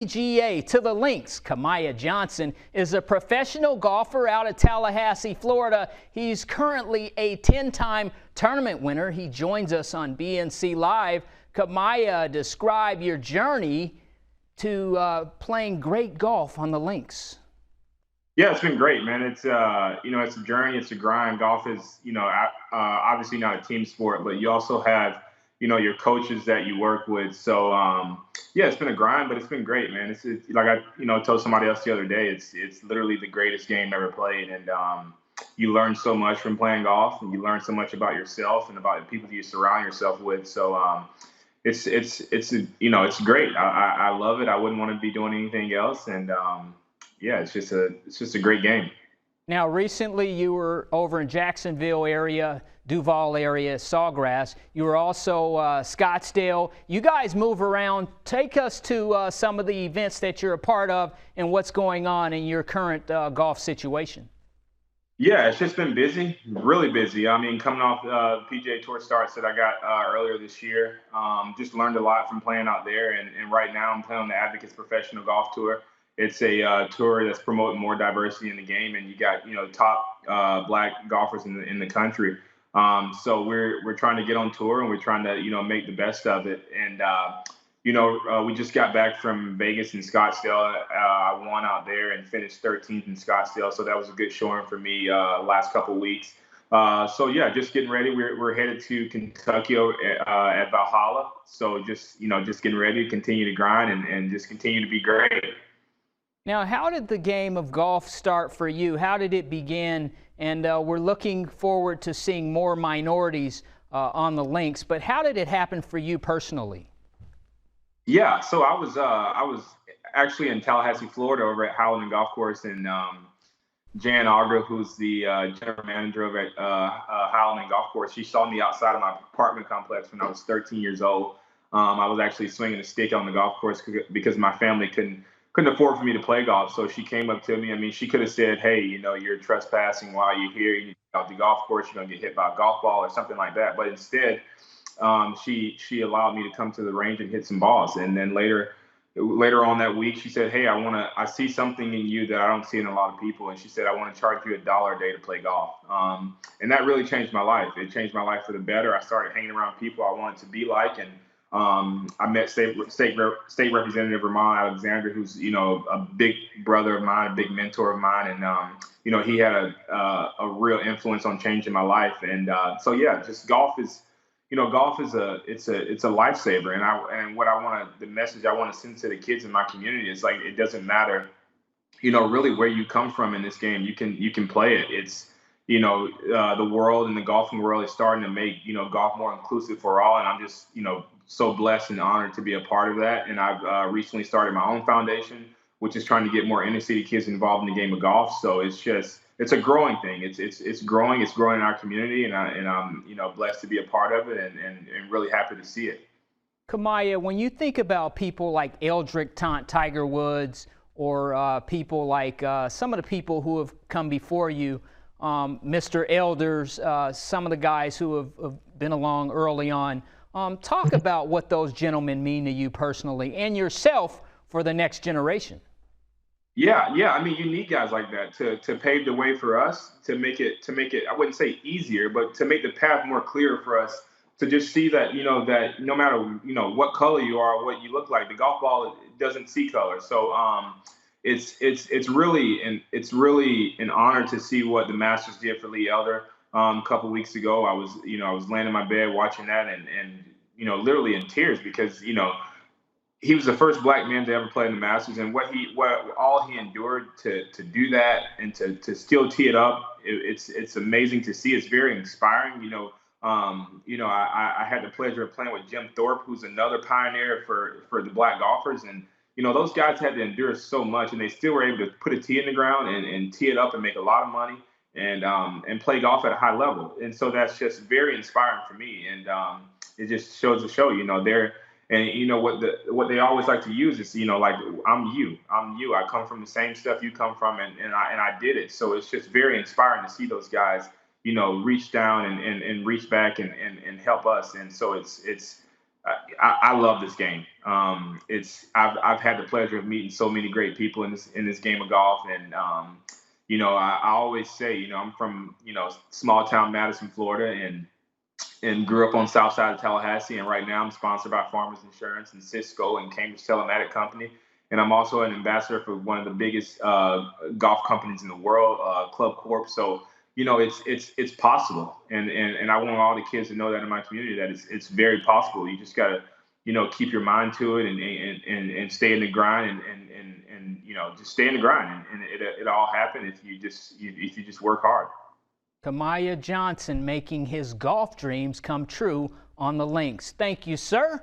Apga to the links. Kamaiu Johnson is a professional golfer out of Tallahassee, Florida. He's currently a 10-time tournament winner. He joins us on BNC Live. Kamaiu, describe your journey to playing great golf on the links. Yeah, it's been great, man. It's it's a journey, it's a grind. Golf is, obviously not a team sport, but you also have, your coaches that you work with. So, yeah, it's been a grind, but it's been great, man. It's like I, told somebody else the other day. It's literally the greatest game ever played, and you learn so much from playing golf, and you learn so much about yourself and about the people you surround yourself with. So, it's great. I love it. I wouldn't want to be doing anything else, and yeah, it's just a great game. Now, recently you were over in Jacksonville area, Duval area, Sawgrass. You were also Scottsdale. You guys move around. Take us to some of the events that you're a part of and what's going on in your current golf situation. Yeah, it's just been busy, really busy. I mean, coming off PGA Tour starts that I got earlier this year, just learned a lot from playing out there. And right now I'm playing on the Advocates Professional Golf Tour. It's a tour that's promoting more diversity in the game, and you got top black golfers in the country. So we're trying to get on tour, and we're trying to make the best of it. And we just got back from Vegas and Scottsdale. I won out there and finished 13th in Scottsdale, so that was a good showing for me last couple weeks. So yeah, just getting ready. We're headed to Kentucky at Valhalla. So just getting ready to continue to grind and just continue to be great. Now, how did the game of golf start for you? How did it begin? And we're looking forward to seeing more minorities on the links, but how did it happen for you personally? Yeah, so I was actually in Tallahassee, Florida, over at Howland Golf Course, and Jan Auger, who's the general manager over at Howland Golf Course, she saw me outside of my apartment complex when I was 13 years old. I was actually swinging a stick on the golf course because my family couldn't afford for me to play golf. So she came up to me. I mean, she could have said, "Hey, you're trespassing while you're here. You need to get off the golf course. You're gonna get hit by a golf ball or something like that." But instead, she allowed me to come to the range and hit some balls. And then later on that week, she said, "Hey, I see something in you that I don't see in a lot of people." And she said, "I want to charge you $1 a day to play golf." And that really changed my life. It changed my life for the better. I started hanging around people I wanted to be like, and I met State Representative Ramon Alexander, who's a big brother of mine, a big mentor of mine, and he had a real influence on changing my life. And so yeah, just golf is it's a lifesaver. And what the message I want to send to the kids in my community is, like, it doesn't matter really where you come from in this game. You can play it. It's the world and the golfing world is starting to make golf more inclusive for all, and I'm just so blessed and honored to be a part of that. And I've recently started my own foundation, which is trying to get more inner city kids involved in the game of golf. So it's a growing thing. It's growing. It's growing in our community, and I'm blessed to be a part of it, and really happy to see it. Kamaiu, when you think about people like Eldrick Tiger Woods, or people like some of the people who have come before you, Mr. Elders, some of the guys who have been along early on, talk about what those gentlemen mean to you personally and yourself for the next generation. Yeah. I mean, you need guys like that to pave the way for us, to make it. I wouldn't say easier, but to make the path more clear for us, to just see that that no matter what color you are, or what you look like, the golf ball doesn't see color. So it's really an honor to see what the Masters did for Lee Elder a couple weeks ago. I was laying in my bed watching that, and literally in tears, because he was the first black man to ever play in the Masters, and what all he endured to do that, and to still tee it up. It's amazing to see. It's very inspiring. I had the pleasure of playing with Jim Thorpe, who's another pioneer for the black golfers, and those guys had to endure so much, and they still were able to put a tee in the ground and tee it up and make a lot of money, and play golf at a high level. And so that's just very inspiring for me, and it just shows the show. They're and what they always like to use is like, I'm you, I come from the same stuff you come from, and I did it. So it's just very inspiring to see those guys reach down and reach back and help us. And so it's I love this game. I've had the pleasure of meeting so many great people in this game of golf, and I always say, I'm from small town Madison, Florida, and grew up on the south side of Tallahassee. And right now I'm sponsored by Farmers Insurance and Cisco and Cambridge Telematic Company. And I'm also an ambassador for one of the biggest golf companies in the world, Club Corp. So, it's possible. And I want all the kids to know that in my community, that it's very possible. You just got to, keep your mind to it and stay in the grind and just stay in the grind. And it all happen if you just work hard. Kamaiu Johnson making his golf dreams come true on the links. Thank you, sir.